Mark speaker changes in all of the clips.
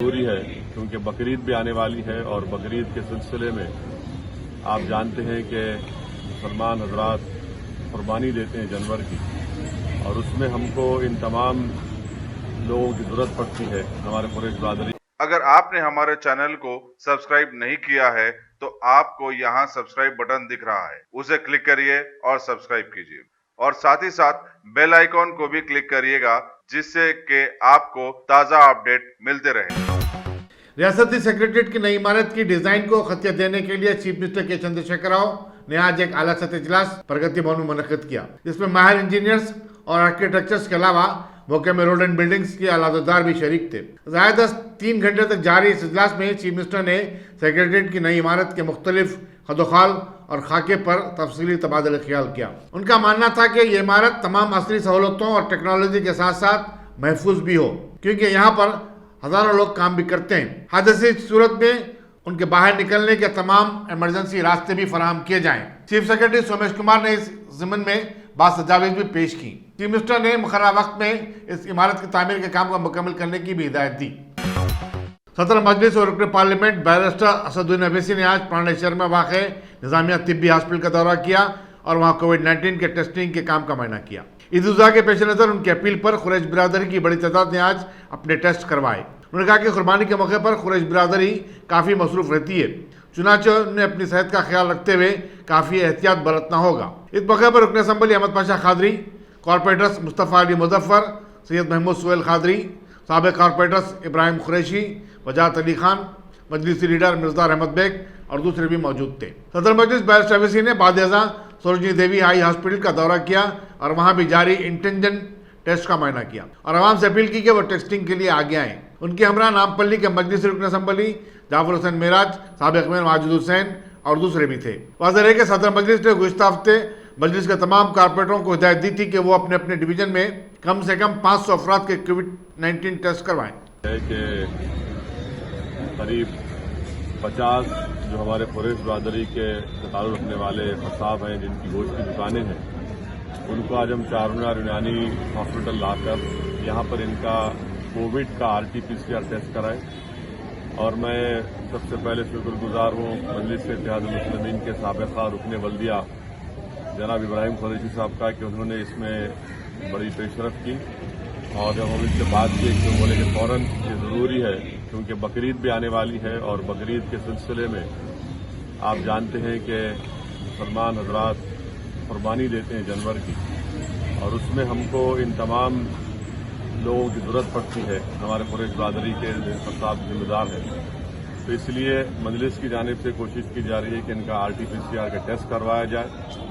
Speaker 1: जरूरी है क्योंकि बकरीद भी आने वाली है और बकरीद के सिलसिले में आप जानते हैं कि मुसलमान हजरात कुर्बानी देते हैं जानवर की और उसमें हमको इन तमाम लोगों की जरूरत पड़ती है। हमारे कुरैश बरादरी,
Speaker 2: अगर आपने हमारे चैनल को सब्सक्राइब नहीं किया है तो आपको यहाँ सब्सक्राइब बटन दिख रहा है, उसे क्लिक करिए और सब्सक्राइब कीजिए और साथ ही साथ बेल आइकॉन को भी क्लिक करिएगा जिससे कि आपको ताज़ा अपडेट मिलते रहे।
Speaker 3: रियासती सेक्रेटरीट की नई इमारत की डिजाइन को खतियत देने के लिए चीफ मिनिस्टर के चंद्रशेखर राव ने आज एक आला सतह इजलास प्रगति भवन में मुनक्किद किया, जिसमें माहिर इंजीनियर्स और आर्किटेक्चर्स के अलावा मौके में रोड एंड बिल्डिंग्स के आलादार भी शरीक थे। ज़ायदा 3 घंटे तक जारी इस इजलास में चीफ मिनिस्टर ने सेक्रेटरीट की नई इमारत के मुख्तलिफ खदोखाल और खाके पर तफसीली तबादला ख्याल किया। उनका मानना था कि ये इमारत तमाम असली सहूलतों और टेक्नोलॉजी के साथ साथ महफूज भी हो, क्योंकि यहाँ पर हजारों लोग काम भी करते हैं। हादसे की सूरत में उनके बाहर निकलने के तमाम इमरजेंसी रास्ते भी फराहम किए जाएं। चीफ सेक्रेटरी सोमेश कुमार ने इस ज़िम्मन में बात तजावीज़ भी पेश की। चीफ मिनिस्टर ने मुकर्रर वक्त में इस इमारत की तामीर के काम को मुकम्मल करने की भी हिदायत दी। सदर मजलिस और रुकन पार्लियामेंट बैरिस्टर असदुद्दीन अवैसी ने आज पुराने शहर में वाक़े निज़ामिया तिब्बी हॉस्पिटल का दौरा किया और वहाँ कोविड-19 के टेस्टिंग के काम का मुआयना किया। ईद उल अज़हा के पेश नज़र उनकी अपील पर कुरैश बिरादरी की बड़ी तादाद ने आज अपने टेस्ट करवाए। उन्होंने कहा कि कुर्बानी के मौके पर कुरैश बिरादरी काफ़ी मसरूफ़ रहती है, चुनांचे उन्हें अपनी सेहत का ख्याल रखते हुए काफ़ी एहतियात बरतना होगा। इस मौके पर रुकन असम्बली अहमद पाशा खादरी, कॉरपोरेटर्स मुस्तफ़ा अली मुज़फ़्फ़र, सैयद महमूद सुहेल खादरी, साबिक़ कॉरपोरेटर्स इब्राहिम कुरैशी, वजाहत अली खान, मजलिसी लीडर मिर्ज़ा अहमद बेग और दूसरे भी मौजूद थे। सदर मजलिस बैरिस्टर अवैसी ने बाद अज़ां सरोजनी देवी हाई हॉस्पिटल का दौरा किया और वहाँ भी जारी इंटेंजेंट टेस्ट का मुआयना किया और आवाम से अपील की कि वो टेस्टिंग के लिए आगे आएँ। उनके हमरा नामपल्ली के मजलिसी रुकन असम्बली जाफर हुसैन मेराज, साबिक़ मेयर माजिद हुसैन और दूसरे भी थे। वाज़ेह है कि सदर मजलिस ने गुज़िश्ता हफ्ते मजलिस के तमाम कारपोरेटरों को हिदायत दी थी कि वो अपने अपने डिवीजन में कम से कम 500 अफराद के कोविड-19 टेस्ट करवाएं।
Speaker 1: है कि करीब 50 जो हमारे कुरैश बरादरी के ताल्लुक़ रखने वाले फसाब हैं जिनकी गोश्त की दुकानें हैं, उनको आज हम चारमीनार यूनानी हॉस्पिटल लाकर यहाँ पर इनका कोविड का RT-PCR टेस्ट कराएं। और मैं सबसे पहले शुक्रगुजार हूँ मजलिस इत्तेहादुल मुस्लिमीन के साबिक़ा रुकन बल्दिया जनाब इब्राहिम कुरैशी साहब का कि उन्होंने इसमें बड़ी पेशरफ की और जब हम इससे बात की तो बोले कि फ़ौरन ये ज़रूरी है क्योंकि बकरीद भी आने वाली है और बकरीद के सिलसिले में आप जानते हैं कि मुसलमान हजरात कुर्बानी देते हैं जानवर की और उसमें हमको इन तमाम लोगों की ज़रूरत पड़ती है। हमारे कुरैश बरादरी के फसाद जिम्मेदार हैं, तो इसलिए मजलिस की जानिब से कोशिश की जा रही है कि इनका RT-PCR का टेस्ट करवाया जाए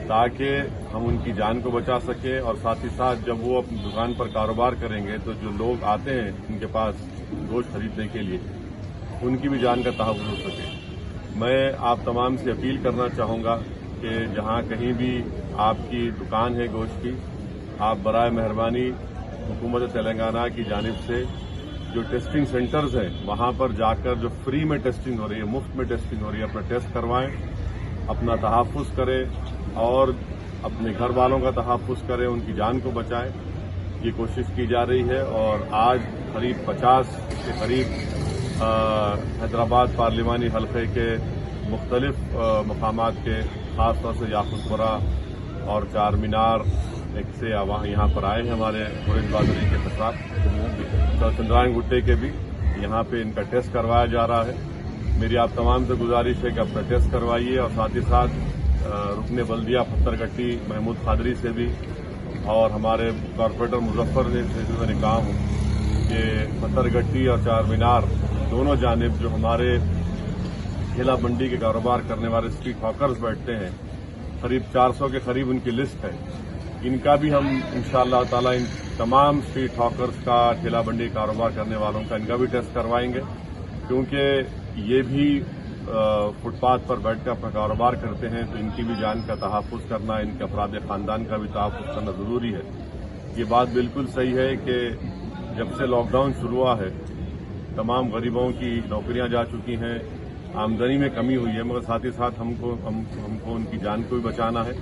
Speaker 1: ताकि हम उनकी जान को बचा सकें और साथ ही साथ जब वो अपनी दुकान पर कारोबार करेंगे तो जो लोग आते हैं उनके पास गोश्त खरीदने के लिए उनकी भी जान का तहफ़्फ़ुज़ हो सके। मैं आप तमाम से अपील करना चाहूँगा कि जहाँ कहीं भी आपकी दुकान है गोश्त की, आप बराए मेहरबानी हुकूमत तेलंगाना की जानिब से जो टेस्टिंग सेंटर्स हैं वहाँ पर जाकर जो फ्री में टेस्टिंग हो रही है, मुफ्त में टेस्टिंग हो रही है, अपना टेस्ट करवाएं, अपना तहफ़्फ़ुज़ करें और अपने घर वालों का तहफ़्फ़ुज़ करें, उनकी जान को बचाएं। ये कोशिश की जा रही है और आज करीब 50 के करीब हैदराबाद पार्लिमानी हल्के के मुख्तलिफ मकामात के ख़ास तौर से याकूतपुरा और चार मीनार से यहाँ पर आए हैं हमारे कुरैश बरादरी के फसाद, चंद्रायन गुट्टे के भी यहाँ पे इनका टेस्ट करवाया जा रहा है। मेरी आप तमाम से गुजारिश है कि अपना टेस्ट करवाइए और साथ ही साथ रुकन बल्दिया पत्थरगट्टी महमूद खादरी से भी और हमारे कॉरपोरेटर मुजफ्फर ने मैंने कहा हूँ कि पत्थरगट्टी और चार मीनार दोनों जानिब जो हमारे ठेला मंडी के कारोबार करने वाले स्ट्रीट हॉकर्स बैठते हैं, करीब 400 के करीब उनकी लिस्ट है। इनका भी हम इंशाअल्लाह ताला इन तमाम स्ट्रीट हॉकर्स का, ठेला मंडी कारोबार करने वालों का इनका भी टेस्ट करवाएंगे क्योंकि ये भी फुटपाथ पर बैठकर अपना कारोबार करते हैं, तो इनकी भी जान का तहफ़्फ़ुज़ करना, इनके अफराद ख़ानदान का भी तहफ़्फ़ुज़ करना ज़रूरी है। ये बात बिल्कुल सही है कि जब से लॉकडाउन शुरू हुआ है तमाम गरीबों की नौकरियां जा चुकी हैं, आमदनी में कमी हुई है, मगर साथ ही साथ हमको उनकी जान को भी बचाना है।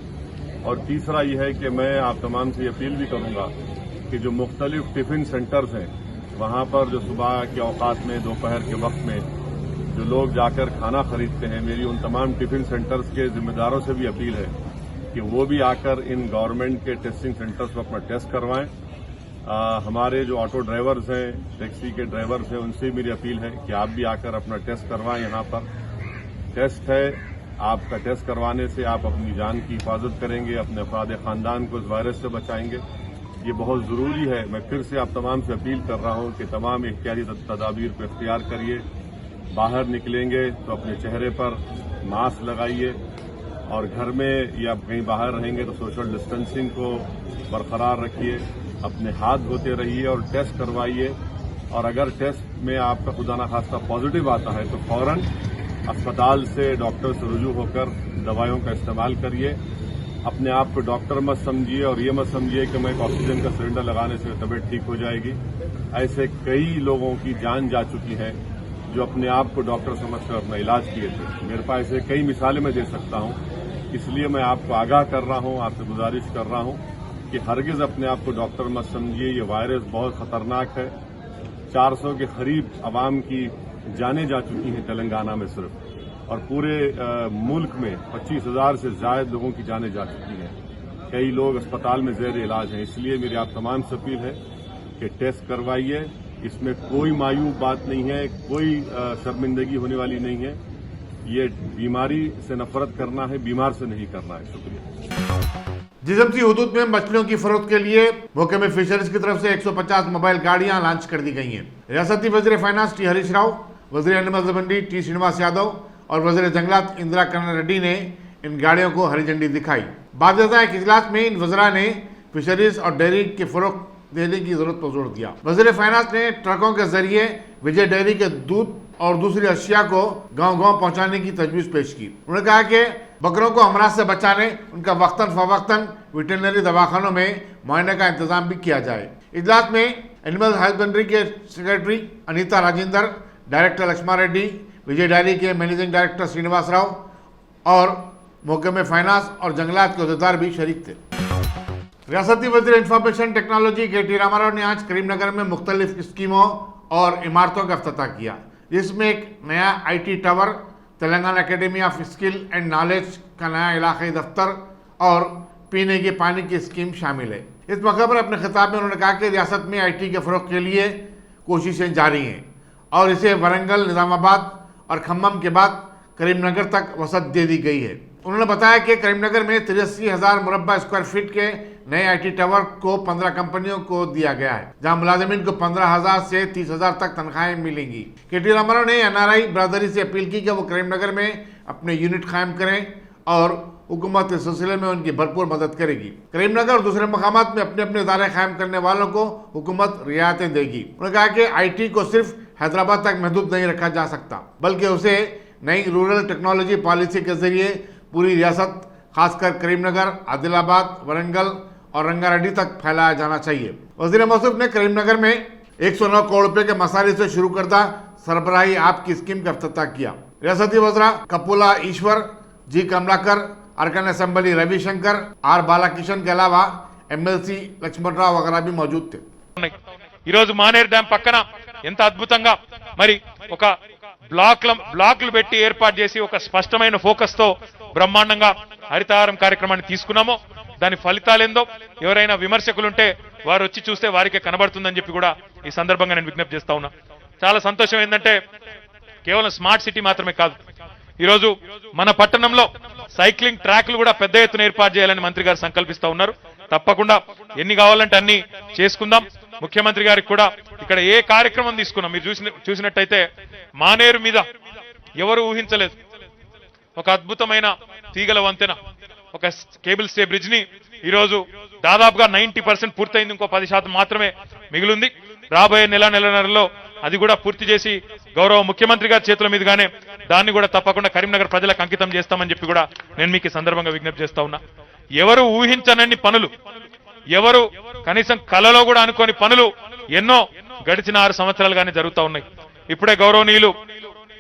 Speaker 1: और तीसरा यह है कि मैं आप तमाम से अपील भी करूंगा कि जो मुख्तलिफ टिफिन सेंटर्स हैं वहां पर जो सुबह के औकात में, दोपहर के वक्त में जो लोग जाकर खाना खरीदते हैं, मेरी उन तमाम टिफिन सेंटर्स के जिम्मेदारों से भी अपील है कि वो भी आकर इन गवर्नमेंट के टेस्टिंग सेंटर्स पर अपना टेस्ट करवाएं। हमारे जो ऑटो ड्राइवर्स हैं, टैक्सी के ड्राइवर्स हैं, उनसे मेरी अपील है कि आप भी आकर अपना टेस्ट करवाएं। यहाँ पर टेस्ट है, आपका टेस्ट करवाने से आप अपनी जान की हिफाजत करेंगे, अपने अफराद खानदान को इस वायरस से बचाएंगे। ये बहुत जरूरी है। मैं फिर से आप तमाम से अपील कर रहा हूं कि तमाम एहतियाती तदाबीर को इख्तियार करिए। बाहर निकलेंगे तो अपने चेहरे पर मास्क लगाइए और घर में या कहीं बाहर रहेंगे तो सोशल डिस्टेंसिंग को बरकरार रखिए। अपने हाथ धोते रहिए और टेस्ट करवाइए। और अगर टेस्ट में आपका खुदा ना खास्ता पॉजिटिव आता है तो फौरन अस्पताल से डॉक्टर से रुजू होकर दवाइयों का इस्तेमाल करिए। अपने आप को डॉक्टर मत समझिए और ये मत समझिए कि मैं एक ऑक्सीजन का सिलेंडर लगाने से तबीयत ठीक हो जाएगी। ऐसे कई लोगों की जान जा चुकी है जो अपने आप को डॉक्टर समझकर अपना इलाज किए थे। मेरे पास ऐसे कई मिसालें मैं दे सकता हूं। इसलिए मैं आपको आगाह कर रहा हूं, आपसे गुजारिश कर रहा हूं कि हरगिज अपने आप को डॉक्टर मत समझिए। ये वायरस बहुत खतरनाक है। 400 के करीब अवाम की जानें जा चुकी हैं तेलंगाना में सिर्फ, और पूरे मुल्क में 25,000 से ज्यादा लोगों की जानें जा चुकी हैं। कई लोग अस्पताल में ज़ेर इलाज हैं। इसलिए मेरी आप तमाम से अपील है कि टेस्ट करवाइए। इसमें कोई मायूब बात नहीं है, कोई शर्मिंदगी होने वाली नहीं है। ये बीमारी से नफरत करना है, बीमार से नहीं करना है। शुक्रिया।
Speaker 3: जिजमसी हुदूद में मछलियों की फरोख्त के लिए महकमे फिशरीज की तरफ से 150 मोबाइल गाड़ियां लॉन्च कर दी गई हैं। रियासती वज़ीर फाइनेंस टी हरीश राव, वज़ीर एनिमल मंडी टी श्रीनिवास यादव और वज़ीर जंगलात इंदिरा करण रेड्डी ने इन गाड़ियों को हरी झंडी दिखाई। बाकायदा एक इजलास में इन वज़रा ने फिशरीज और डेयरी के फरोख्त देने की जरूरत पर जोर दिया। वज़ीर फाइनेंस ने ट्रकों के जरिए विजय डेयरी के दूध और दूसरी अशिया को गांव-गांव पहुंचाने की तजवीज पेश की। उन्होंने कहा कि बकरों को अमराज से बचाने उनका वक्तन फवक्तन वेटरनरी दवाखानों में मुआयने का इंतजाम भी किया जाए। इजलास में एनिमल हस्बेंड्री के सेक्रेटरी अनीता राजेंद्र, डायरेक्टर लक्ष्मा रेड्डी, विजय डेयरी के मैनेजिंग डायरेक्टर श्रीनिवास राव और महकमे फाइनेंस और जंगलात के अहदेदार भी शरीक थे। रियासती वज़ीर इंफॉर्मेशन टेक्नोलॉजी के.टी. रामाराव ने आज करीमनगर में मुख्तलिफ स्कीमों और इमारतों का इफ्तिताह किया, जिसमें एक नया IT tower, Telangana academy of skill and knowledge का नया इलाकाई दफ्तर और पीने के पानी की स्कीम शामिल है। इस मौके पर अपने खिताब में उन्होंने कहा कि रियासत में IT के फ़रोग़ के लिए कोशिशें जारी हैं और इसे वरंगल, निज़ामाबाद और खम्मम के बाद करीमनगर तक वसअत दे दी गई है। उन्होंने बताया कि करीमनगर में 83,000 मुरब्बा स्क्वायर फीट के नए IT टावर को 15 कंपनियों को दिया गया है, जहां मुलाजिमीन को 15,000 से 30,000 तक तनख्वाहें मिलेंगी। के.टी. रामाराव ने NRI बरादरी से अपील की कि वो करीमनगर में अपने यूनिट कायम करें और हुकूमत इस सिलसिले में उनकी भरपूर मदद करेगी। करीमनगर और दूसरे मकामात में अपने अपने इदारे कायम करने वालों को हुकूमत रियायतें देगी। उन्होंने कहा कि IT को सिर्फ हैदराबाद तक महदूद नहीं रखा जा सकता, बल्कि उसे नई रूरल टेक्नोलॉजी पॉलिसी के जरिए पूरी रियासत, खासकर करीमनगर, आदिलाबाद, वरंगल और रंगारेड्डी तक फैलाया जाना चाहिए। वज़ीर मौसूफ ने करीमनगर में 109 करोड़ रुपए के मसाले से शुरू करदा सरबराही आप की स्कीम का इफ्तिताह किया। रियासती वज़रा कपूला ईश्वर, जी कमलाकर, अरकान असेंबली रविशंकर, आर बालाकिशन के अलावा MLC लक्ष्मण राव वगैरह भी मौजूद थे।
Speaker 4: मानेर ड्याम पక్కన ఎంత అద్భుతంగా మరి ఒక బ్లాక్లు పెట్టి ఏర్పాటు చేసి ఒక స్పష్టమైన ఫోకస్ తో బ్రహ్మాండంగా హరితహారం కార్యక్రమాన్ని తీసుకున్నామో దాని ఫలితాలేందో ఎవరైనా విమర్శకులుంటే వారు వచ్చి చూస్తే వారికే కనబడుతుందని చెప్పి కూడా ఈ సందర్భంగా నేను విజ్ఞప్తి చేస్తా ఉన్నా। చాలా సంతోషం ఏంటంటే కేవలం స్మార్ట్ సిటీ మాత్రమే కాదు, ఈ రోజు మన పట్టణంలో సైక్లింగ్ ట్రాక్లు కూడా పెద్ద ఎత్తున ఏర్పాటు చేయాలని మంత్రి గారు సంకల్పిస్తా ఉన్నారు। తప్పకుండా ఎన్ని కావాలంటే అన్ని చేసుకుందాం। ముఖ్యమంత్రి గారికి కూడా ఇక్కడ ఏ కార్యక్రమం తీసుకున్నాం మీరు చూసినట్టయితే మానేరు మీద ఎవరు ఊహించలేదు ఒక అద్భుతమైన తీగల వంతెన, ఒక కేబుల్ స్టే బ్రిడ్జ్ ని ఈ రోజు దాదాపుగా 90% పూర్తయింది, ఇంకో 10% మాత్రమే మిగిలింది। రాబోయే నెలన్నరలో అది కూడా పూర్తి చేసి గౌరవ ముఖ్యమంత్రి గారి చేతుల మీదుగానే దాన్ని కూడా తప్పకుండా కరీంనగర్ ప్రజలకు అంకితం చేస్తామని చెప్పి కూడా నేను మీకు ఈ సందర్భంగా విజ్ఞప్తి చేస్తా ఉన్నా। ఎవరు ఊహించనన్ని పనులు, ఎవరు కనీసం కలలో కూడా అనుకోని పనులు ఎన్నో గడిచిన 6 సంవత్సరాలుగానే జరుగుతూ ఉన్నాయి। ఇప్పుడే గౌరవనీయులు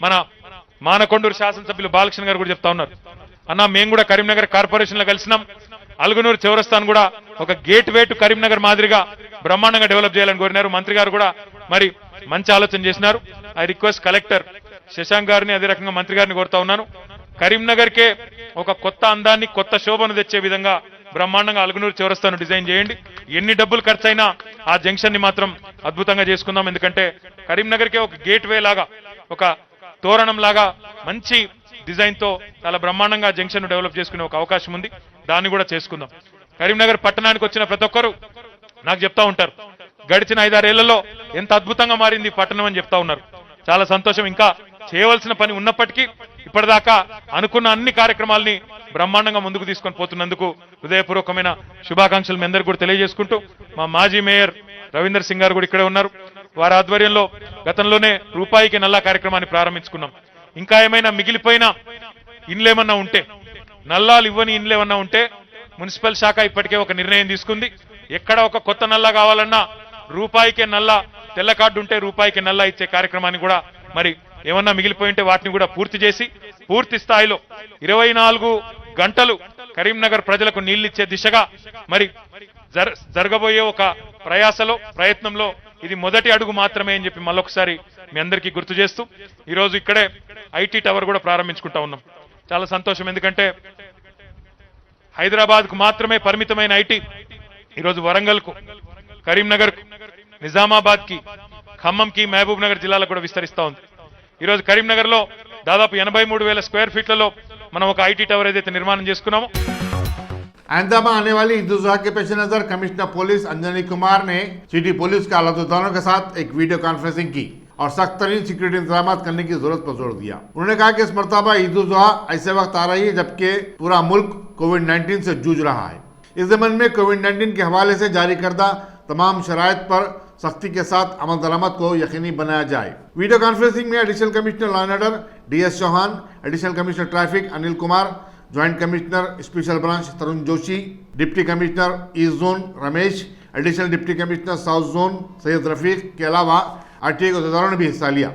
Speaker 4: మన మానకొండూరు శాసనసభ్యులు బాలకృష్ణ గారు కూడా చెప్తా ఉన్నారు, అన్న మేము కూడా కరీంనగర్ కార్పొరేషన్ లో కలిసినాం, అల్గునూరు చౌరస్తాను కూడా ఒక గేట్ వే టు కరీంనగర్ మాదిరిగా బ్రహ్మాండంగా డెవలప్ చేయాలని కోరినారు। మంత్రి గారు కూడా మరి మంచి ఆలోచన చేసినారు. ఐ రిక్వెస్ట్ కలెక్టర్ శశాంక్ గారిని అదే రకంగా మంత్రి గారిని కోరుతా ఉన్నాను, కరీంనగర్ కే ఒక కొత్త అందాన్ని కొత్త శోభను తెచ్చే విధంగా బ్రహ్మాండంగా అలుగునూరు చౌరస్తాను డిజైన్ చేయండి. ఎన్ని డబ్బులు ఖర్చైనా ఆ జంక్షన్ ని మాత్రం అద్భుతంగా చేసుకుందాం. ఎందుకంటే కరీంనగర్ కే ఒక గేట్ వే లాగా, ఒక తోరణం లాగా మంచి డిజైన్ తో చాలా బ్రహ్మాండంగా జంక్షన్ డెవలప్ చేసుకునే ఒక అవకాశం ఉంది. దాన్ని కూడా చేసుకుందాం. కరీంనగర్ పట్టణానికి వచ్చిన ప్రతి ఒక్కరు నాకు చెప్తా ఉంటారు, గడిచిన 5-6 ఏళ్లలో ఎంత అద్భుతంగా మారింది పట్టణం అని చెప్తా ఉన్నారు. చాలా సంతోషం. ఇంకా చేయవలసిన పని ఉన్నప్పటికీ ఇప్పటిదాకా అనుకున్న అన్ని కార్యక్రమాలని బ్రహ్మాండంగా ముందుకు తీసుకొని పోతున్నందుకు హృదయపూర్వకమైన శుభాకాంక్షలు మీ అందరికీ కూడా తెలియజేసుకుంటూ, మా మాజీ మేయర్ రవీందర్ సింగ్ గారు కూడా ఇక్కడే ఉన్నారు. వారి ఆధ్వర్యంలో గతంలోనే రూపాయికి నల్లా కార్యక్రమాన్ని ప్రారంభించుకున్నాం. ఇంకా ఏమైనా మిగిలిపోయిన ఇండ్లేమన్నా ఉంటే, నల్లాలు ఇవ్వని ఇండ్లేమన్నా ఉంటే మున్సిపల్ శాఖ ఇప్పటికే ఒక నిర్ణయం తీసుకుంది. ఎక్కడ ఒక కొత్త నల్లా కావాలన్నా రూపాయికే నల్లా, తెల్ల కార్డు ఉంటే రూపాయికి నల్లా ఇచ్చే కార్యక్రమాన్ని కూడా మరి ఏమన్నా మిగిలిపోయి ఉంటే వాటిని కూడా పూర్తి చేసి పూర్తి స్థాయిలో 24 గంటలు కరీంనగర్ ప్రజలకు నీళ్లిచ్చే దిశగా మరి జరగబోయే ఒక ప్రయత్నంలో ఇది మొదటి అడుగు మాత్రమే అని చెప్పి మళ్ళొకసారి మీ అందరికీ గుర్తు చేస్తూ, ఈరోజు ఇక్కడే ఐటీ టవర్ కూడా ప్రారంభించుకుంటా ఉన్నాం. చాలా సంతోషం. ఎందుకంటే హైదరాబాద్ కు మాత్రమే పరిమితమైన ఐటీ ఈరోజు వరంగల్ కు, కరీంనగర్ కు, నిజామాబాద్ కి, ఖమ్మం కి, మహబూబ్ నగర్ జిల్లాలకు కూడా విస్తరిస్తా ఉంది. ఈరోజు కరీంనగర్ లో దాదాపు 83,000 స్క్వేర్ ఫీట్లలో మనం ఒక ఐటీ టవర్ ఏదైతే నిర్మాణం చేసుకున్నామో.
Speaker 3: आइंदा में आने वाली ईद उल जुहा के पेश नजर कमिश्नर पुलिस अंजनी कुमार ने सिटी पुलिस के आलादारों के साथ एक वीडियो कॉन्फ्रेंसिंग की और सख्त तरीन सिक्योरिटी इंतजाम करने की जरूरत पर जोर दिया। उन्होंने कहा कि इस मरतबा ईद उल जुहा ऐसे वक्त आ रही है जबकि पूरा मुल्क कोविड-19 से जूझ रहा है। इस जमन में कोविड-19 के हवाले से जारी करदा तमाम शराइत पर सख्ती के साथ अमल दरामद को यकीनी बनाया जाए। वीडियो कॉन्फ्रेंसिंग में additional commissioner law and order DS Chauhan, additional commissioner traffic Anil Kumar, joint commissioner special branch Tarun Joshi, deputy commissioner east zone Ramesh, additional deputy commissioner south zone Syed Rafiq के अलावा RTA के अहदेदारों ने भी हिस्सा लिया।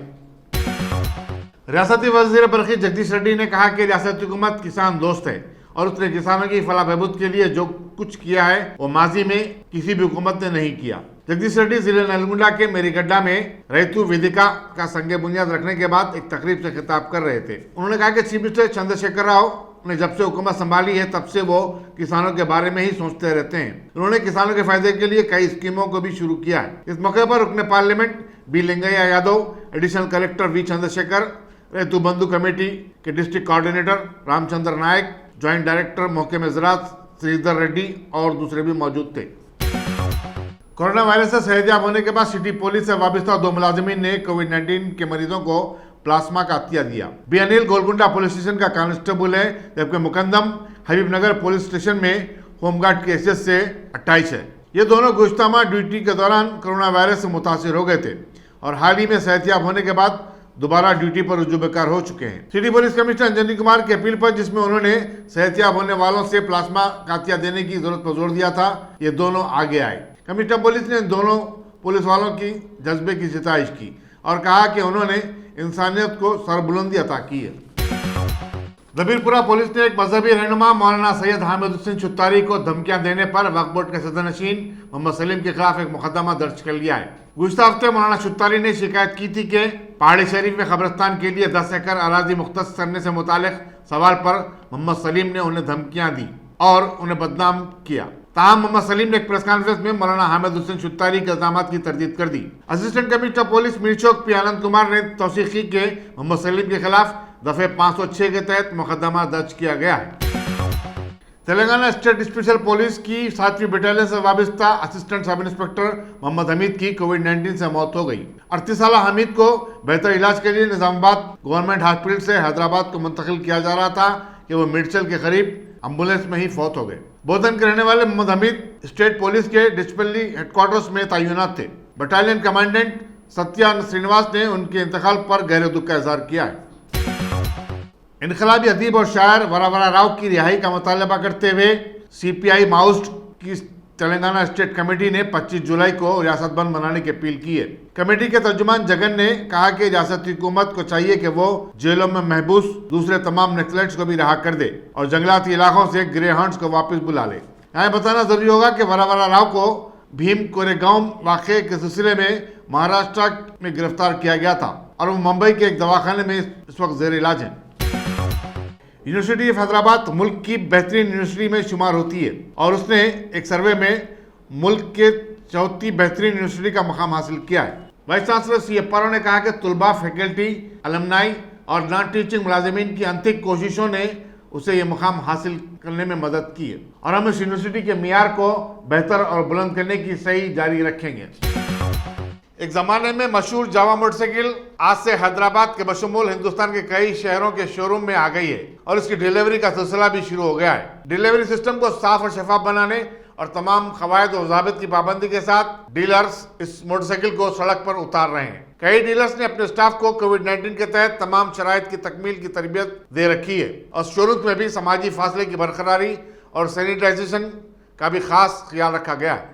Speaker 3: रियासती वजीर बरखी जगदीश रेड्डी ने कहा कि रियासती हुकूमत किसान दोस्त है और उसने किसानों की फलाह बहबूद के लिए जो कुछ किया है वो माजी में किसी भी हुकूमत ने नहीं किया। जगदीश रेड्डी जिले नलगुंडा के मेरीगड्ढा में रैतु वेदिका का संगे बुनियाद रखने के बाद एक तकरीब से खिताब कर रहे थे। उन्होंने कहा कि चीफ मिनिस्टर चंद्रशेखर राव ने जब से हुकूमत संभाली है तब से वो किसानों के बारे में ही सोचते रहते हैं। उन्होंने किसानों के फायदे के लिए कई स्कीमों को भी शुरू किया है। इस मौके पर रुकने parliament B Lingaiah Yadav, additional collector V Chandrashekar, Rythu Bandhu committee के district coordinator Ramchandra Naik, joint director महकमे ज़राअत श्रीधर रेड्डी और दूसरे भी मौजूद थे। कोरोना वायरस से सेहतयाब होने के बाद सिटी पुलिस से वाबस्ता 2 मुलाजिमीन ने कोविड-19 के मरीजों को प्लाज्मा का अतिया दिया। बी अनिल गोलकुंडा पुलिस स्टेशन का कांस्टेबल है, जबकि मुकद्दम हबीबनगर पुलिस स्टेशन में होमगार्ड के हैसियत से 28 है। ये दोनों गुज़श्ता ड्यूटी के दौरान कोरोना वायरस से मुतासिर हो गए थे और हाल ही में सेहतयाब होने के बाद दोबारा ड्यूटी पर रुजू बेकार हो चुके हैं। City police commissioner Anjani Kumar की अपील पर, जिसमें उन्होंने सेहतयाब होने वालों से प्लाज्मा का अतिया देने की जरूरत पर जोर दिया था, ये दोनों आगे आए। कमिश्नर पुलिस ने दोनों पुलिस वालों की जज्बे की सिताइश की और कहा कि उन्होंने इंसानियत को सरबुलंदी अता की है। जबीरपुरा पुलिस ने एक मजहबी रहनुमा मौलाना सैयद हामिद हुसैन छुत्तारी को धमकियां देने पर वक्फ बोर्ड के सदरनशीन मोहम्मद सलीम के खिलाफ एक मुकदमा दर्ज कर लिया है। गुज़श्ता हफ्ते मौलाना छुत्तारी ने शिकायत की थी कि पहाड़ी शरीफ में कब्रिस्तान के लिए 10 एकड़ अराजी मुख्तस करने से मुतालिक सवाल पर मोहम्मद सलीम ने उन्हें धमकियां दी और उन्हें बदनाम किया। ताहम मोहम्मद सलीम ने एक प्रेस कॉन्फ्रेंस में मौलाना हामिद हुसैन छुत्तारी के इल्जाम की तरदीद कर दी। Assistant commissioner police Mirchowk P Anand Kumar ने तौसीक की कि मोहम्मद सलीम के खिलाफ दफे 506 के तहत मुकदमा दर्ज किया गया है। तेलंगाना स्टेट स्पेशल पुलिस की 7वीं बटालियन से वाबस्ता assistant sub inspector Mohammad Hamid की कोविड-19 से मौत हो गई। 38 साल हमीद को बेहतर इलाज के लिए निजामाबाद गवर्नमेंट हॉस्पिटल से हैदराबाद को मुंतकिल किया जा रहा था कि वो मिर्चल के करीब एम्बुलेंस में ही फौत हो गए। बोधन के रहने वाले मोहम्मद हमीद स्टेट पुलिस के डिस्पल्ली हेडक्वार्टर्स में तैनात थे। बटालियन कमांडेंट सत्या श्रीनिवास ने उनके इंतकाल पर गहरे दुख का इजहार किया है। इनकलाबी अदीब और शायर वरावरा राव की रिहाई का मुतालबा करते हुए CPI माउस्ट की तेलंगाना स्टेट कमेटी ने 25 जुलाई को रियासत बंद मनाने की अपील की है। कमेटी के तर्जुमान जगन ने कहा कि रियासती हुकूमत को चाहिए कि वो जेलों में महबूस दूसरे तमाम नक्सलाइट्स को भी रहा कर दे और जंगलाती इलाकों से ग्रे हंट्स को वापस बुला ले। यहाँ बताना जरूरी होगा कि वरावरा राव को भीम कोरेगांव वाक़े के सिलसिले में महाराष्ट्र में गिरफ्तार किया गया था और वो मुंबई के एक दवाखाने में इस वक्त जेर इलाज है। यूनिवर्सिटी ऑफ हैदराबाद मुल्क की बेहतरीन यूनिवर्सिटी में शुमार होती है और उसने एक सर्वे में मुल्क के 4थी बेहतरीन यूनिवर्सिटी का मकाम हासिल किया है। वाइस चांसलर सी अप्पारो ने कहा कि तुलबा, फैकल्टी, अलमनाई और नॉन टीचिंग मुलाजिमीन की अंतिम कोशिशों ने उसे ये मुकाम हासिल करने में मदद की है और हम इस यूनिवर्सिटी के मियार को बेहतर और बुलंद करने की सही जारी रखेंगे। एक जमाने में मशहूर जावा मोटरसाइकिल आज से हैदराबाद के बशमूल हिंदुस्तान के कई शहरों के शोरूम में आ गई है और इसकी डिलीवरी का सिलसिला भी शुरू हो गया है। डिलीवरी सिस्टम को साफ और शफाफ बनाने और तमाम कवायद और ज़ाबित की पाबंदी के साथ डीलर्स इस मोटरसाइकिल को सड़क पर उतार रहे हैं। कई डीलर्स ने अपने स्टाफ को कोविड-19 के तहत तमाम शराइत की तकमील की तरबियत दे रखी है और शोरूम में भी समाजी फासले की बरकरारी और सैनिटाइजेशन का भी खास ख्याल रखा गया है।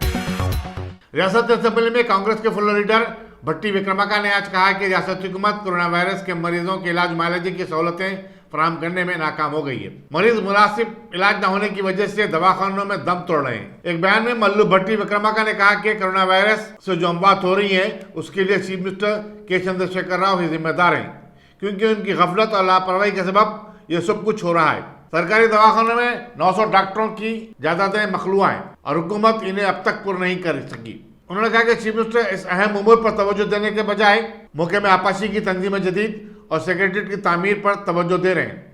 Speaker 3: रियासत असेंबली में कांग्रेस के फुल लीडर भट्टी विक्रमाका ने आज कहा कि रियासती हुकूमत कोरोना वायरस के मरीजों के इलाज मुआलजे की सहूलतें फराहम करने में नाकाम हो गई है। मरीज मुनासिब इलाज न होने की वजह से दवाखानों में दम तोड़ रहे हैं। एक बयान में मल्लू भट्टी विक्रमाका ने कहा कि कोरोना वायरस से जो अमवात हो रही है उसके लिए चीफ मिनिस्टर के चंद्रशेखर राव ही जिम्मेदार हैं, क्योंकि उनकी गफलत और लापरवाही के सबब ये सब कुछ हो रहा है। सरकारी दवाखानों में 900 डॉक्टरों की ज्यादातर मखलूआ है और हुकूमत इन्हें अब तक पूर्ण नहीं कर सकी। उन्होंने कहा कि चीफ मिनिस्टर इस अहम उमूर पर तवज्जो देने के बजाय मौके में आपाशी की तंजीम जदीद और सेक्रेटरीट की तामीर पर तवज्जो दे रहे हैं।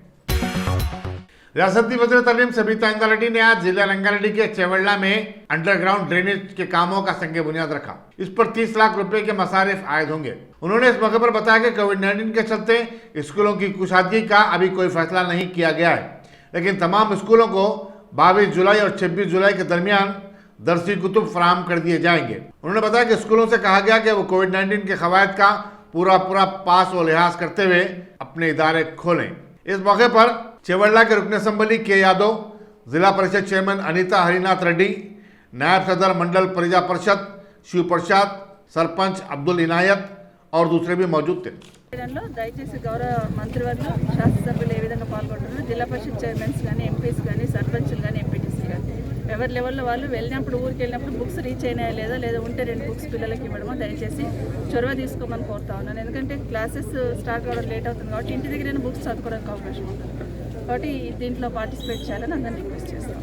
Speaker 3: रियासती वज़ीर तालीम सबीता रंगारेड्डी ने आज जिला रंगारेड्डी के चेवल्ला में अंडरग्राउंड ड्रेनेज के कामों का संग बुनियाद रखा। इस पर 30 लाख रुपए के मसारिफ आयद होंगे। उन्होंने इस मौके पर बताया कि कोविड-19 के चलते स्कूलों की कुशादगी का अभी कोई फैसला नहीं किया गया है, लेकिन तमाम स्कूलों को 22 जुलाई और 26 जुलाई के दरमियान दरसी कुतुब फराहम कर दिए जाएंगे। उन्होंने बताया कि स्कूलों से कहा गया कि वो कोविड-19 के कवायद का पूरा पास और लिहाज करते हुए अपने इदारे खोलें। इस मौके पर चेवल्ला के रुकन असम्बली के यादव, जिला परिषद चेयरमैन अनीता हरिनाथ रेड्डी, नायब सदर मंडल प्रजा परिषद शिव प्रसाद, सरपंच अब्दुल इनायत और दूसरे भी मौजूद थे।
Speaker 5: దయచేసి గౌరవ మంత్రివర్యులు శాసనసభ్యులు ఏ విధంగా పాల్గొంటున్నారు, జిల్లా పరిషత్ చైర్మన్స్ కానీ, ఎంపీస్ కానీ, సర్పంచ్లు కానీ, ఎంపీటీసీ కానీ ఎవరి లెవెల్లో వాళ్ళు వెళ్ళినప్పుడు, ఊరికి వెళ్ళినప్పుడు బుక్స్ రీచ్ అయినాయా లేదా, లేదా ఉంటే 2 బుక్స్ పిల్లలకి ఇవ్వడమో దయచేసి చొరవ తీసుకోమని కోరుతా ఉన్నాను. ఎందుకంటే క్లాసెస్ స్టార్ట్ కావడం లేట్ అవుతుంది కాబట్టి ఇంటి దగ్గర బుక్స్ చదువుకోవడానికి అవకాశం ఉంటుంది కాబట్టి దీంట్లో పార్టిసిపేట్ చేయాలని అందరినీ రిక్వెస్ట్ చేస్తాం।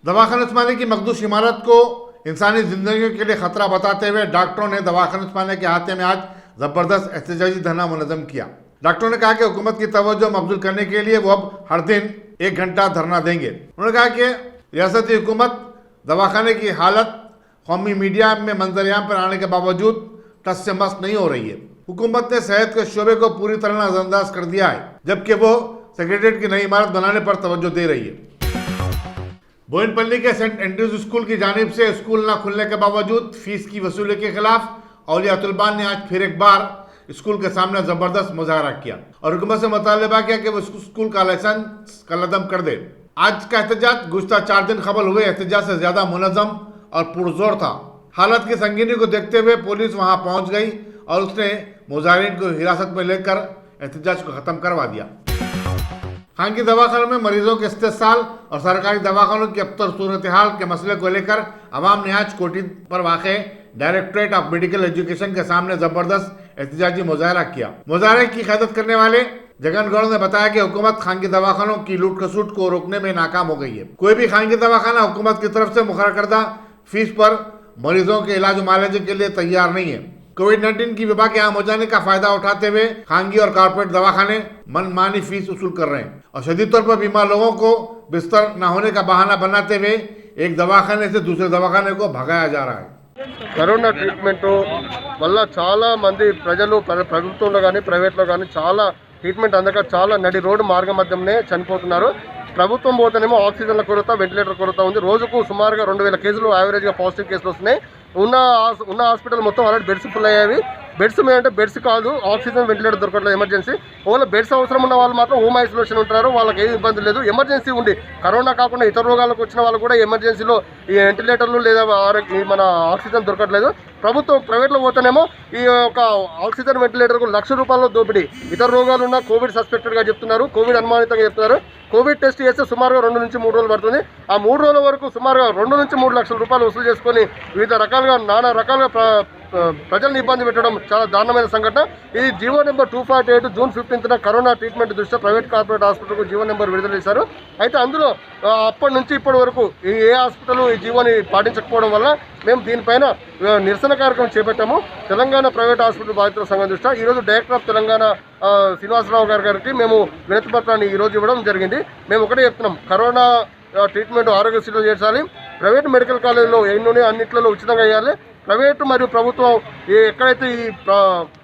Speaker 3: दवाखाना उस्मानिया की मखदूश इमारत को इंसानी जिंदगी के लिए खतरा बताते हुए डॉक्टरों ने दवाखाना उस्मानिया के हाथे में आज जबरदस्त एहतजाजी धरना मुनज़्ज़म किया। डॉक्टरों ने कहा कि हुकूमत की तवज्जो मबजूल करने के लिए वो अब हर दिन 1 घंटा धरना देंगे। उन्होंने कहा कि रियासती हुकूमत दवाखाने की हालत कौमी मीडिया में मंजरियाम पर आने के बावजूद टस से मस नहीं हो रही है। हुकूमत ने सेहत के शोबे को पूरी तरह नजरअंदाज कर दिया है, जबकि वो सेक्रेटरीट की नई इमारत बनाने पर तवज्जो दे रही है। बोयनपल्ली के सेंट एंड्रूज स्कूल की जानिब से स्कूल न खुलने के बावजूद फीस की वसूली के खिलाफ औलिया तुलबान ने आज फिर एक बार स्कूल के सामने जबरदस्त मुजाहरा किया और हुकूमत से मुतालबा किया कि वो स्कूल का लाइसेंस कलअदम कर दे। आज का एहतजाज गुज़श्ता 4 दिन कबल हुए एहतजाज से ज्यादा मुनज़्ज़म और पुरजोर था। हालत की संगीनी को देखते हुए पुलिस वहां पहुंच गई और उसने मुजाहिरीन को हिरासत में लेकर एहतजाज को खत्म करवा दिया। खानगी दवाखानों में मरीजों के इस्तेसाल और सरकारी दवाखानों की अबतर सूरत हाल के मसले को लेकर अवाम ने आज कोठी पर वाक़े डायरेक्टरेट ऑफ मेडिकल एजुकेशन के सामने जबरदस्त एहतजाजी मुजाहरा किया। मुजाहरे की क़यादत करने वाले जगन गौड़ ने बताया कि हुकूमत खानगी दवाखानों की लूट खसूट को रोकने में नाकाम हो गई है। कोई भी खानगी दवाखाना हुकूमत की तरफ से मुकर्रर करदा फीस पर मरीजों के इलाज मुआलजे के लिए तैयार नहीं है। कोविड-19 की वबा के आम हो जाने का फायदा उठाते हुए खानगी और कारपोरेट दवाखाने मनमानी फीस वसूल कर रहे हैं और शदीद तौर पर बीमार लोगों को बिस्तर न होने का बहाना बनाते हुए एक दवाखाने से दूसरे दवाखाने को भगाया जा रहा है।
Speaker 6: కరోనా ట్రీట్మెంట్ వల్ల చాలా మంది ప్రజలు ప్రభుత్వంలో కానీ ప్రైవేట్లో కానీ చాలా ట్రీట్మెంట్ అందక చాలా నడి రోడ్డు మార్గ మధ్యంనే చనిపోతున్నారు। ప్రభుత్వం పోతేనేమో ఆక్సిజన్ల కొరత, వెంటిలేటర్ కొరత ఉంది। రోజుకు సుమారుగా 2000 కేసులు యావరేజ్గా పాజిటివ్ కేసులు వస్తున్నాయి। ఉన్న హాస్పిటల్ మొత్తం ఆల్రెడీ బెడ్స్ ఫుల్ అయ్యేవి। బెడ్స్ అంటే బెడ్స్ కాదు, ఆక్సిజన్ వెంటిలేటర్ దొరకట్లేదు ఎమర్జెన్సీ। ఓన్లీ బెడ్స్ అవసరం ఉన్న వాళ్ళు మాత్రం హోమ్ ఐసోలేషన్ ఉంటారు, వాళ్ళకి ఏమి ఇబ్బంది లేదు। ఎమర్జెన్సీ ఉండి కరోనా కాకుండా ఇతర రోగాలకు వచ్చిన వాళ్ళు కూడా ఎమర్జెన్సీలో ఈ వెంటిలేటర్లు లేదా మన ఆక్సిజన్ దొరకట్లేదు। ప్రభుత్వం ప్రైవేట్లో పోతేనేమో ఈ యొక్క ఆక్సిజన్ వెంటిలేటర్కు ₹1,00,000 దోపిడీ। ఇతర రోగాలు ఉన్న కోవిడ్ సస్పెక్టెడ్గా చెప్తున్నారు, కోవిడ్ అనుమానితంగా చెప్తున్నారు। కోవిడ్ టెస్ట్ చేస్తే సుమారుగా 2 నుంచి 3 రోజులు పడుతుంది। ఆ 3 రోజుల వరకు సుమారుగా 2 నుంచి 3 లక్షల రూపాయలు వసూలు చేసుకొని వివిధ రకాలుగా నానా రకాలుగా ప్రజల్ని ఇబ్బంది పెట్టడం చాలా దారుణమైన సంఘటన. ఇది జీవో నెంబర్ 248 జూన్ 15న కరోనా ట్రీట్మెంట్ దృష్ట్యా ప్రైవేట్ కార్పొరేట్ హాస్పిటల్కు జీవో నెంబర్ విడుదల చేశారు. అయితే అందులో అప్పటి నుంచి ఇప్పటి వరకు ఏ హాస్పిటల్ ఈ జీవోని పాటించకపోవడం వల్ల మేము దీనిపైన నిరసన కార్యక్రమం చేపట్టాము. తెలంగాణ ప్రైవేట్ హాస్పిటల్ బాధితుల సంఘం దృష్ట్యా ఈరోజు డైరెక్టర్ ఆఫ్ తెలంగాణ శ్రీనివాసరావు గారికి మేము వినతి పత్రాన్ని ఈరోజు ఇవ్వడం జరిగింది. మేము ఒకటే చెప్తున్నాం, కరోనా ట్రీట్మెంట్ ఆరోగ్యశ్రీలో చేర్చాలి, ప్రైవేట్ మెడికల్ కాలేజీలో ఎన్నో అన్నింటిలో ఉచితంగా వేయాలి. ప్రైవేటు మరియు ప్రభుత్వం ఎక్కడైతే ఈ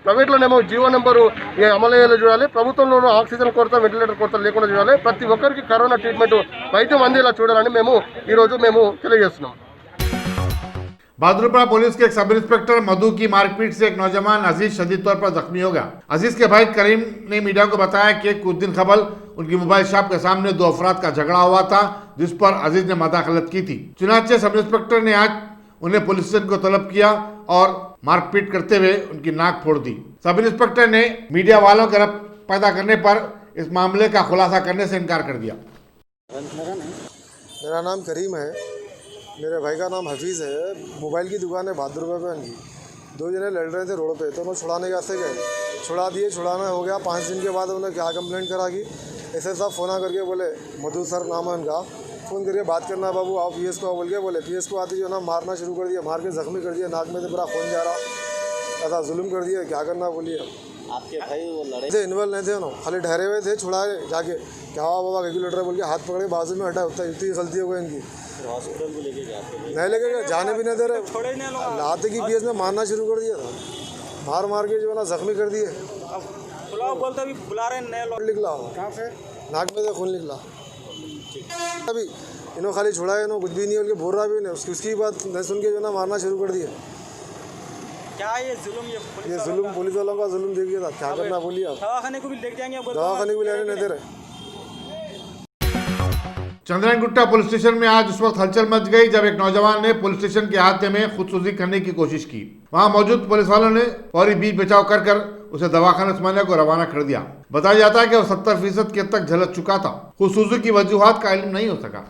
Speaker 6: ప్రైవేట్లోనేమో జీవో నెంబరు అమలు అయ్యేలా చూడాలి, ప్రభుత్వంలోనూ ఆక్సిజన్ కొరత వెంటిలేటర్ కొరత లేకుండా చూడాలి, ప్రతి ఒక్కరికి కరోనా ట్రీట్మెంట్ వైద్యం అందేలా చూడాలని ఈరోజు మేము తెలియజేస్తున్నాం.
Speaker 3: बहादुरपुरा पुलिस के एक सब इंस्पेक्टर मधु की मारपीट से एक नौजवान अजीज शदीद तौर पर जख्मी हो गया। अजीज के भाई करीम ने मीडिया को बताया कि कुछ दिन कबल उनकी मोबाइल शॉप के सामने दो अफराद का झगड़ा हुआ था, जिस पर अजीज ने मदाखलत की थी। चुनाचे सब इंस्पेक्टर ने आज उन्हें पुलिस स्टेशन को तलब किया और मारपीट करते हुए उनकी नाक फोड़ दी। सब इंस्पेक्टर ने मीडिया वालों के रब पैदा करने पर इस मामले का खुलासा करने से इनकार कर दिया।
Speaker 7: मेरा नाम करीम है, मेरे भाई का नाम हफीज़ है। मोबाइल की दुकान है बहादुरपुरा पे उनकी। दो जने लड़ रहे थे रोड पे, तो उन्होंने छुड़ाने के वास्ते गए, छुड़ा दिए। छुड़ाना हो गया 5 दिन के बाद उन्होंने क्या कंप्लेंट करा कि एसएस साहब फ़ोन करके बोले, मधु सर नाम है उनका, फ़ोन करके बात करना बाबू आओ पीएस को बोल के बोले। पीएस को आते जो ना मारना शुरू कर दिया, मार के ज़ख्मी कर दिया, नाक में से पूरा खून जा रहा, ऐसा जुल्म कर दिया। क्या करना बोलिए।
Speaker 8: आपके भाई वो लड़े
Speaker 7: थे इन्वॉल्व नहीं थे, उन्होंने खाली ठहरे हुए थे, छुड़ाए जाके क्या हुआ बाबा कैलकुलेटर बोल के हाथ पकड़े बाजू में हटा, उतनी गलती हो गई इनकी।
Speaker 8: हॉस्पिटल को लेके जाते
Speaker 7: नहीं लेके गए, जाने भी नहीं दे रहे, लाते की पीएस में मारना शुरू कर दिया था, मार मार के जो है ना जख्मी कर दिए।
Speaker 8: बोलते भी बुला रहे नए लोग
Speaker 7: निकला कहाँ से, नाक में से खून निकला। अभी इन्होंने खाली छुड़ाए, इन्होंने कुछ भी नहीं बोल के बोल रहा भी नहीं, उसकी बात नहीं सुन के जो है ना मारना शुरू कर दिया।
Speaker 8: क्या ये जुल्म,
Speaker 7: ये जुल्म पुलिस वालों का जुल्म देखिए था, क्या करना बोलिए। आप
Speaker 8: दवाखाने को भी लेके जाएंगे,
Speaker 7: दवाखाने को भी लेने नहीं दे रहे।
Speaker 3: चंद्रायन गुट्टा पुलिस स्टेशन में आज उस वक्त हलचल मच गई जब एक नौजवान ने पुलिस स्टेशन के अहाते में खुदकुशी करने की कोशिश की। वहां मौजूद पुलिस वालों ने फौरी बीच बचाव कर उसे दवाखाना उस्मानिया को रवाना कर दिया। बताया जाता है कि वो 70% के तक झलक चुका था। खुदकुशी की वजूहात का इल्म नहीं हो सका।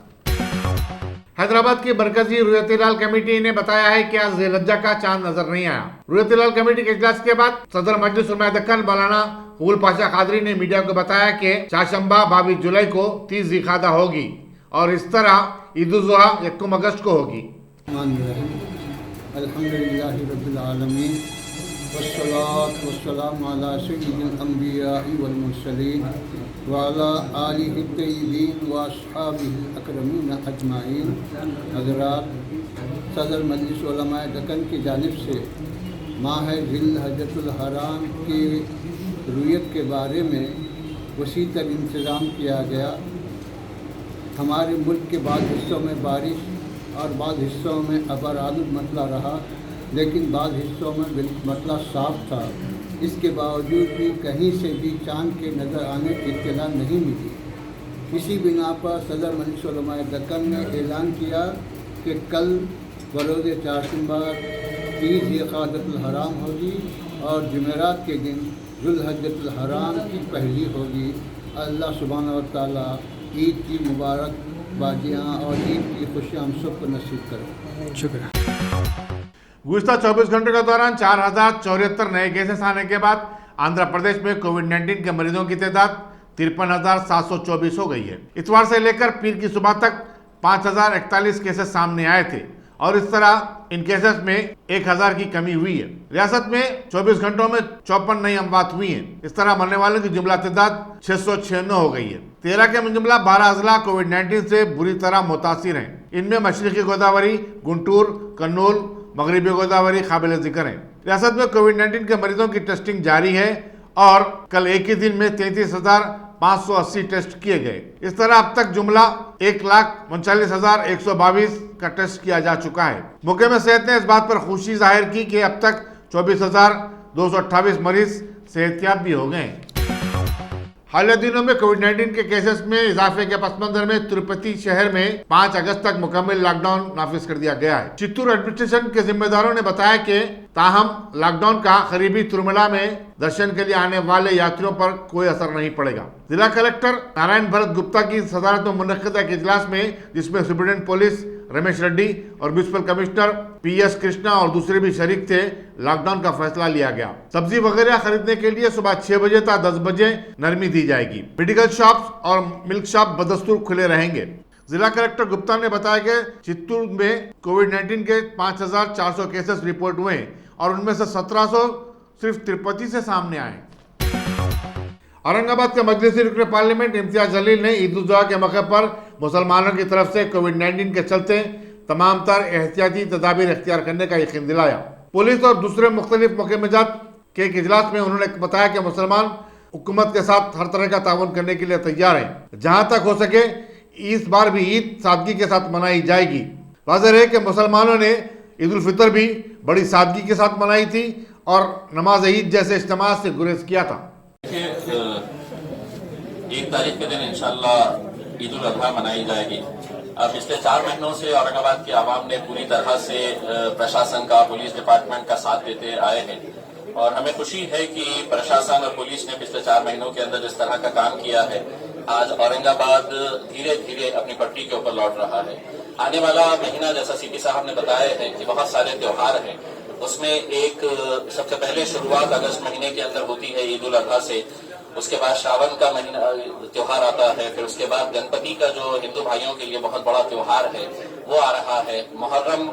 Speaker 3: हैदराबाद की मरकजी रुयतीलाल कमेटी ने बताया है कि आज ज़िलहज्जा का चांद नजर नहीं आया। रुयतीलाल कमेटी के इजलास के बाद सदर मजलिस उलमा दक्कन मौलाना फूल पाशा कादरी ने मीडिया को बताया कि चाशंबा 22 जुलाई को 30 ज़िलक़ादा होगी और इस तरह ईद उल जुहा 1 अगस्त को होगी।
Speaker 9: अल्हम्दुलिल्लाहि रब्बिल आलमीन वस्सलातु वस्सलामु अला सय्यिदिल अंबियाइ वल मुरसलीन व अला आलिहि तय्यिबीन व अस्हाबिहिल अकरमीन अजमाइन। हज़रात, सदर मजलिस उलमाए दक्कन की जानिब से माह ज़िलहज्जतुल हराम की रुयत के बारे में वसी तर इंतज़ाम किया गया। हमारे मुल्क के बाद हिस्सों में बारिश और बाद हिस्सों में अबरालुद मतला रहा, लेकिन बाद हिस्सों में मतला साफ था। इसके बावजूद भी कहीं से भी चांद के नज़र आने की इत्तला नहीं मिली। इसी बिना पर सदर मजलिस उलमाए दक्कन ने ऐलान किया कि कल बरोज़ चारशंबा 30 ज़िलक़ादतुल हराम होगी और जुमेरात के दिन ज़ुल्हज्जतुल हराम की पहली होगी। अल्लाह सुब्हानहू व तआला ईद की मुबारक बाजियाँ और ईद की खुशियाँ हम सबको नसीब करें। शुक्रिया।
Speaker 3: गुज़िश्ता 24 घंटों के दौरान 4074 नए केसेस आने के बाद आंध्र प्रदेश में कोविड-19 के मरीजों की तादाद 53,724 हो गई है। इतवार से लेकर पीर की सुबह तक 5,041 केसेस सामने आए थे और इस तरह इन केसेस में 1000 की कमी हुई है। रियासत में 24 घंटों में 54 नई अमवात हुई हैं। इस तरह मरने वालों की जुमला तादाद 696 हो गई है। 13 के मुजमला 12 अजला कोविड-19 से बुरी तरह मुतासिर हैं। इनमें मशरकी गोदावरी, गुंटूर, कन्नूल, मगरबी गोदावरी काबिल जिक्र है। रियासत में कोविड-19 के मरीजों की टेस्टिंग जारी है और कल एक ही दिन में 33,580 टेस्ट किए गए। इस तरह अब तक जुमला 1,39,122 का टेस्ट किया जा चुका है। महकमा सेहत ने इस बात पर खुशी जाहिर की कि अब तक 24,228 मरीज सेहतियाब भी हो गए। हालिया दिनों में कोविड-19 के केसेस में इजाफे के पस मंजर में तिरुपति शहर में 5 अगस्त तक मुकम्मल लॉकडाउन नाफिज कर दिया गया है। चित्तूर एडमिनिस्ट्रेशन के जिम्मेदारों ने बताया कि ताहम लॉकडाउन का करीबी तिरुमला में दर्शन के लिए आने वाले यात्रियों पर कोई असर नहीं पड़ेगा। जिला कलेक्टर नारायण भरत गुप्ता की सदारत में मुनक्किद एक इजलास में, जिसमें सुप्रीटेंडेंट पुलिस रमेश रेड्डी और म्युनिसिपल कमिश्नर PS कृष्णा और दूसरे भी शरीक थे, लॉकडाउन का फैसला लिया गया। सब्जी वगैरह खरीदने के लिए सुबह 6 बजे तक 10 बजे नरमी दी जाएगी। मेडिकल शॉप्स और मिल्क शॉप बदस्तूर खुले रहेंगे। जिला कलेक्टर गुप्ता ने बताया कि चित्तूर में कोविड-19 के 5,400 केसेस रिपोर्ट हुए और उनमें से 1,700 सिर्फ तिरुपति से सामने आए। औरंगाबाद के मजलिसी रुकन पार्लियामेंट इम्तियाज जलील ने ईद उल जुहा के मौके पर मुसलमानों की तरफ से कोविड-19 के चलते तमाम तर एहतियाती तदाबीर इख्तियार करने का यकीन दिलाया। पुलिस और दूसरे मुख्तलिफ मुकम्मजात के एक इजलास में उन्होंने बताया कि मुसलमान हुकूमत के साथ हर तरह का ताउन करने के लिए तैयार हैं। जहां तक हो सके इस बार भी ईद सादगी के साथ मनाई जाएगी। वाज़ेह है कि मुसलमानों ने ईद उल फितर भी बड़ी सादगी के साथ मनाई थी और नमाज ईद जैसे इज्तिमा से गुरेज किया था।
Speaker 10: 1 तारीख के दिन इंशाअल्लाह ईद उल अजहा मनाई जाएगी। पिछले 4 महीनों से औरंगाबाद की आवाम ने पूरी तरह से प्रशासन का, पुलिस डिपार्टमेंट का साथ देते आए हैं और हमें खुशी है कि प्रशासन और पुलिस ने पिछले 4 महीनों के अंदर जिस तरह का काम किया है, आज औरंगाबाद धीरे धीरे अपनी पटरी के ऊपर लौट रहा है। आने वाला महीना, जैसा CP साहब ने बताया है कि बहुत सारे त्योहार हैं, उसमें एक सबसे पहले शुरुआत अगस्त महीने के अंदर होती है ईद उल अजहा से, उसके बाद श्रावण का महीना त्योहार आता है, फिर उसके बाद गणपति का जो हिंदू भाइयों के लिए बहुत बड़ा त्योहार है वो आ रहा है, मुहर्रम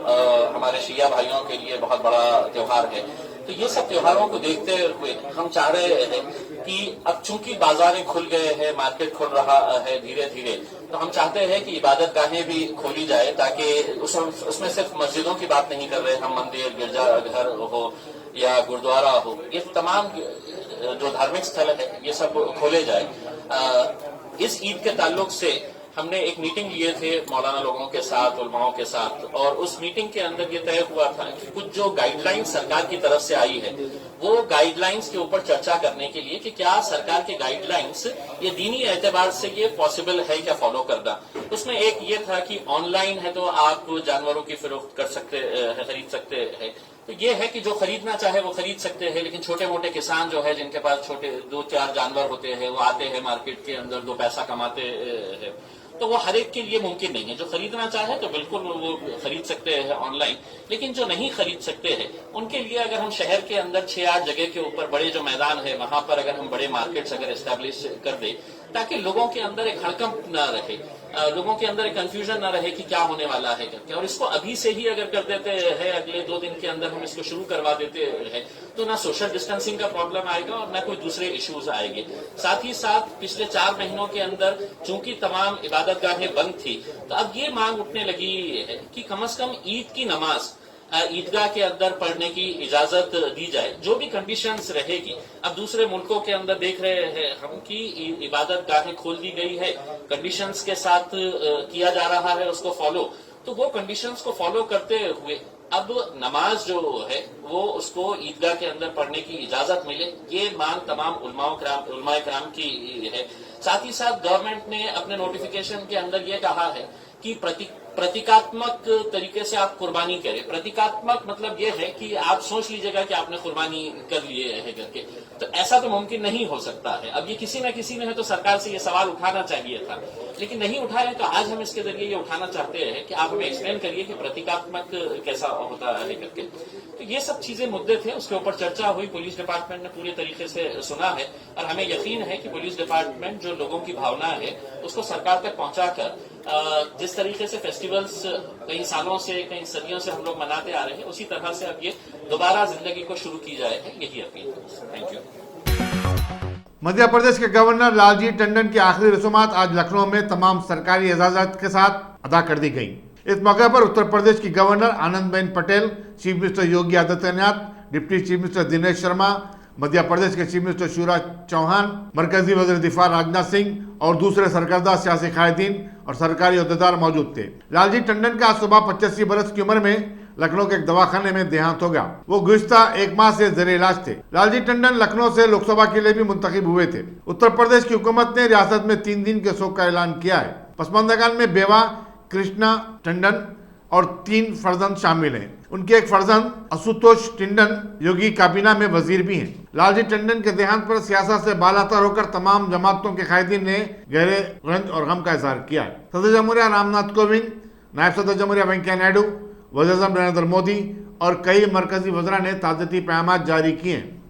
Speaker 10: हमारे शिया भाइयों के लिए बहुत बड़ा त्योहार है। तो ये सब त्योहारों को देखते हुए हम चाह रहे हैं कि अब चूंकि बाजारें खुल गए हैं, मार्केट खुल रहा है धीरे धीरे, तो हम चाहते हैं कि इबादत गाहें भी खोली जाए, ताकि उसमें सिर्फ मस्जिदों की बात नहीं कर रहे हम, मंदिर, गिरजाघर हो या गुरुद्वारा हो, ये तमाम जो धार्मिक स्थल है ये सब खोले जाए। इस ईद के ताल्लुक से हमने एक मीटिंग लिए थे मौलाना लोगों के साथ, उलमाओं के साथ, और उस मीटिंग के अंदर ये तय हुआ था कि कुछ जो गाइडलाइंस सरकार की तरफ से आई है वो गाइडलाइंस के ऊपर चर्चा करने के लिए कि क्या सरकार के गाइडलाइंस ये दीनी एतबार से ये पॉसिबल है क्या फॉलो करना। उसमें एक ये था कि ऑनलाइन है तो आप जानवरों की फरोख्त कर सकते हैं, खरीद सकते हैं, तो ये है कि जो खरीदना चाहे वो खरीद सकते हैं, लेकिन छोटे मोटे किसान जो है जिनके पास छोटे 2-4 जानवर होते हैं, वो आते हैं मार्केट के अंदर, 2 पैसा कमाते हैं, तो वो हर एक के लिए मुमकिन नहीं है। जो खरीदना चाहे तो बिल्कुल वो खरीद सकते हैं ऑनलाइन, लेकिन जो नहीं खरीद सकते हैं उनके लिए अगर हम शहर के अंदर 6-8 जगह के ऊपर बड़े जो मैदान है वहां पर अगर हम बड़े मार्केट्स अगर एस्टेब्लिश कर दे, ताकि लोगों के अंदर एक हड़कंप न रहे, लोगों के अंदर एक कंफ्यूजन न रहे कि क्या होने वाला है करके, और इसको अभी से ही अगर कर देते हैं, अगले 2 दिन के अंदर हम इसको शुरू करवा देते हैं, तो ना सोशल डिस्टेंसिंग का प्रॉब्लम आएगा और ना कोई दूसरे इश्यूज आएंगे। साथ ही साथ पिछले 4 महीनों के अंदर चूंकि तमाम इबादत गाहें बंद थी, तो अब ये मांग उठने लगी है कि कम से कम ईद की नमाज ईदगाह के अंदर पढ़ने की इजाजत दी जाए, जो भी कंडीशंस रहेगी। अब दूसरे मुल्कों के अंदर देख रहे हैं हम कि इबादत गाहें खोल दी गई है, कंडीशंस के साथ किया जा रहा है उसको फॉलो, तो वो कंडीशंस को फॉलो करते हुए अब नमाज जो है वो उसको ईदगाह के अंदर पढ़ने की इजाजत मिले, ये मांग तमाम उलमाए कराम की है। साथ ही साथ गवर्नमेंट ने अपने नोटिफिकेशन के अंदर ये कहा है कि प्रतीकात्मक तरीके से आप कुर्बानी करें। प्रतीकात्मक मतलब ये है कि आप सोच लीजिएगा कि आपने कुर्बानी कर लिए है करके, तो ऐसा तो मुमकिन नहीं हो सकता है। अब ये किसी न किसी ने है तो सरकार से ये सवाल उठाना चाहिए था, लेकिन नहीं उठाया, तो आज हम इसके जरिए ये उठाना चाहते हैं कि आप हमें एक्सप्लेन करिए कि प्रतीकात्मक कैसा होता है करके। तो ये सब चीजें मुद्दे थे, उसके ऊपर चर्चा हुई, पुलिस डिपार्टमेंट ने पूरे तरीके से सुना है और हमें यकीन है कि पुलिस डिपार्टमेंट जो लोगों की भावना है उसको सरकार तक पहुंचाकर जिस तरीके से फेस्टिवल्स कई सालों से, कई सदियों से हम लोग मनाते आ रहे हैं, उसी तरह से अब ये दोबारा जिंदगी को शुरू की जाए, यही अपील है। Thank you.
Speaker 3: मध्य प्रदेश के गवर्नर लालजी टंडन की आखिरी रसूमात आज लखनऊ में तमाम सरकारी एजाजत के साथ अदा कर दी गई। इस मौके पर उत्तर प्रदेश की governor Anandiben Patel, chief minister Yogi Adityanath, deputy chief minister Dinesh Sharma, Madhya Pradesh के चीफ मिनिस्टर शिवराज चौहान, मरकजी वजीर दिफा राजनाथ सिंह और दूसरे सरकर्दा सियासी कायदीन और सरकारी अहदेदार मौजूद थे। लालजी टंडन का आज सुबह 85 बरस की उम्र में लखनऊ के एक दवाखाने में देहांत हो गया। वो गुज़िश्ता 1 माह से जेर इलाज थे। लालजी टंडन लखनऊ से लोकसभा के लिए भी मुंतखब हुए थे। उत्तर प्रदेश की हुकूमत ने रियासत में 3 दिन के शोक का ऐलान किया है। पश्चिम बंगाल में बेवा कृष्णा टंडन, और 3 फर्जंद शामिल हैं। उनके एक फर्जंद आशुतोष टंडन योगी काबीना में वजीर भी हैं। लालजी टंडन के देहांत पर सियासत से बालातर होकर तमाम जमातों के कायदीन ने गहरे रंज और गम का इजहार किया है। सदर जमहूरिया रामनाथ कोविंद, नायब सदर जमहूरिया वेंकैया नायडू, वज़ीर-ए-आज़म नरेंद्र मोदी और कई मरकजी वज़रा ने ताज़ियती पैगाम जारी किए हैं।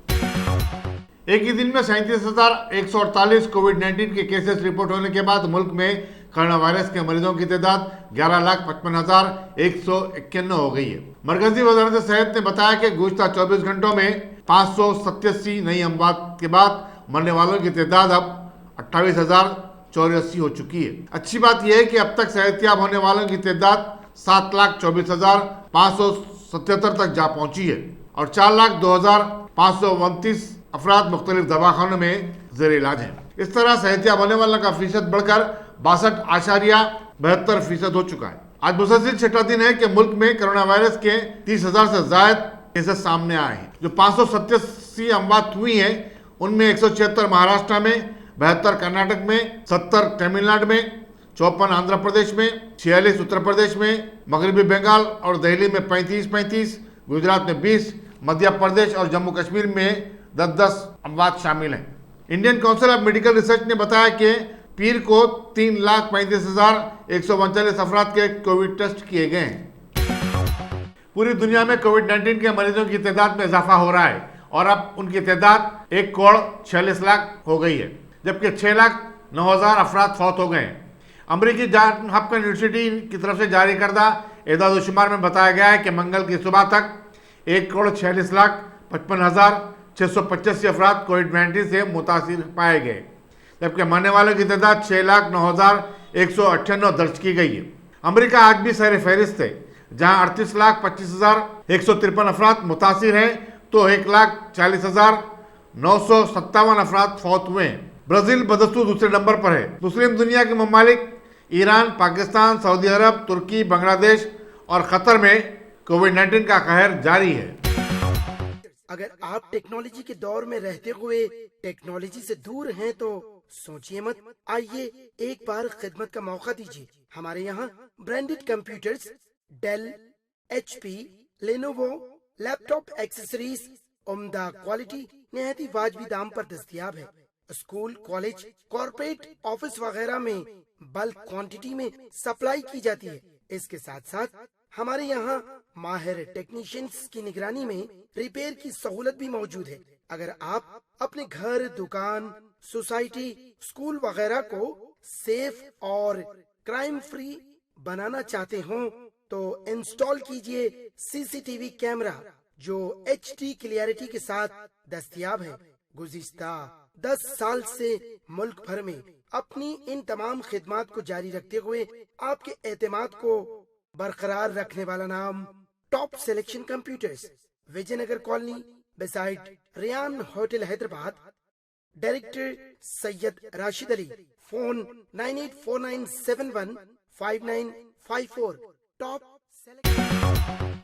Speaker 3: एक ही दिन में 37,148 कोविड-19 के केसेस रिपोर्ट होने के बाद मुल्क में कोरोना वायरस के मरीजों की तादाद 11,55,151 हो गई है। मरकजी वज़ारत सेहत ने बताया कि गुज़श्ता 24 घंटों में 587 नई अमवात के बाद मरने वालों की तादाद अब 28,084 हो चुकी है। अच्छी बात यह है कि अब तक सेहतयाब होने वालों की तादाद 7,24,577 तक जा पहुंची है और 4,02,529 अफराद मुख्तलिफ दवाखानों में ज़ेर इलाज हैं। इस तरह सेहतयाब होने वालों का फीसद बढ़कर 62.72% हो चुका है। आज मुसलसिल छठा दिन है कि मुल्क में कोरोना वायरस के 30,000 से ज्यादा केसेस सामने आए हैं। जो 587 अमवात हुई हैं उनमें 176 महाराष्ट्र में, 72 कर्नाटक में, 70 तमिलनाडु में, 54 आंध्र प्रदेश में, 46 उत्तर प्रदेश में, मगरबी बंगाल और दिल्ली में 35-35, गुजरात में 20, मध्य प्रदेश और जम्मू कश्मीर में 10-10 अमवात शामिल हैं। Indian council of medical research ने बताया कि पीर को 3,35,139 अफराद के कोविड टेस्ट किए गए हैं। पूरी दुनिया में कोविड-19 के मरीजों की तादाद में इजाफा हो रहा है और अब उनकी तादाद 1,46,00,000 हो गई है, जबकि 6,09,000 अफराद फौत हो गए हैं। अमरीकी जॉन हॉपकिंस यूनिवर्सिटी की तरफ से जारी करदा एदाद-ओ-शुमार में बताया गया है कि मंगल की सुबह तक 1,46,55,685 अफराद कोविड-19 से मुतासिर पाए गए, जबकि मरने वालों की तादाद 6,09,198 दर्ज की गई है। अमेरिका आज भी सर फहरिस्त है, जहां 38,25,153 अफराद मुतासिर हैं तो 1,40,957 अफराद फौत हुए हैं। ब्राजील बदस्तूर दूसरे नंबर पर है। मुस्लिम दुनिया के ममालिक ईरान, पाकिस्तान, सऊदी अरब, तुर्की, बांग्लादेश और कतर में कोविड-19 का कहर जारी है।
Speaker 11: अगर आप टेक्नोलॉजी के दौर में रहते हुए टेक्नोलॉजी से दूर हैं तो सोचिए मत, आइए एक बार खिदमत का मौका दीजिए। हमारे यहाँ branded computers, Dell, HP, Lenovo, laptop accessories उम्दा क्वालिटी निहायती वाजबी दाम पर दस्तयाब है। स्कूल, कॉलेज, कॉर्पोरेट, ऑफिस वगैरह में बल्क क्वांटिटी में सप्लाई की जाती है। इसके साथ साथ हमारे यहाँ माहिर टेक्नीशियंस की निगरानी में रिपेयर की सहूलत भी मौजूद है। अगर आप अपने घर, दुकान, सोसाइटी, स्कूल वगैरह को सेफ और क्राइम फ्री बनाना चाहते हो तो इंस्टॉल कीजिए CCTV कैमरा जो HD क्लियरिटी के साथ दस्तयाब है। गुज़िश्ता 10 साल से मुल्क भर में अपनी इन तमाम खिदमात को जारी रखते हुए आपके एतमाद को बरकरार रखने वाला नाम top selection computers, Vijayanagar colony beside Riyan hotel Hyderabad. Director Syed Rashid Ali. Phone 9849715954। Top